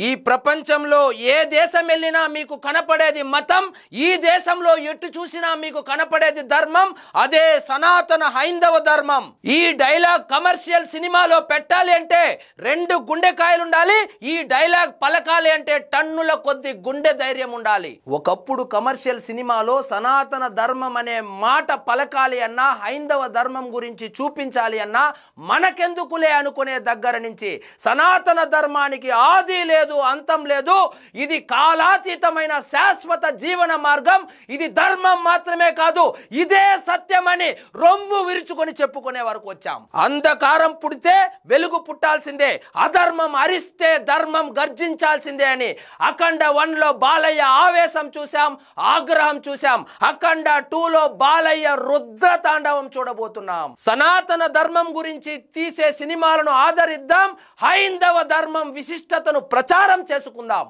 ఈ ప్రపంచంలో ఏ దేశం వెళ్ళినా మీకు కనపడేది మతం, ఈ దేశంలో ఎటు చూసినా మీకు కనపడేది ధర్మం, అదే సనాతన హైందవ ధర్మం. ఈ డైలాగ్ కమర్షియల్ సినిమాలో పెట్టాలి అంటే 2 గుండెకాయలు ఉండాలి, ఈ డైలాగ్ పలకాలి అంటే టన్నుల కొద్ది గుండె ధైర్యం ఉండాలి. ఒకప్పుడు కమర్షియల్ సినిమాలో సనాతన ధర్మం అనే మాట పలకాలి అన్నా, హైందవ ధర్మం గురించి చూపించాలి అన్నా మనకెందుకులే అనుకునే దగ్గర నుంచి సనాతన ధర్మానికి ఆది లేదు, అంతం లేదు, ఇది కాలాతీతమైన శాశ్వత జీవన మార్గం, ఇది ధర్మం మాత్రమే కాదు, ఇదే సత్యమని రొమ్ము విరుచుకొని చెప్పుకునే వరకు వచ్చాం. అంధకారం పుడితే వెలుగు పుట్టాల్సిందే, అధర్మం అరిస్తే ధర్మం గర్జించాల్సిందే అని అఖండ 1లో బాలయ్య ఆవేశం చూసాం, ఆగ్రహం చూసాం. అఖండ 2లో బాలయ్య రుద్ర తాండవం చూడబోతున్నాం. సనాతన ధర్మం గురించి తీసే సినిమాలను ఆదరిద్దాం, హైందవ ధర్మం విశిష్టతను ప్రచారం చేసుకుందాం.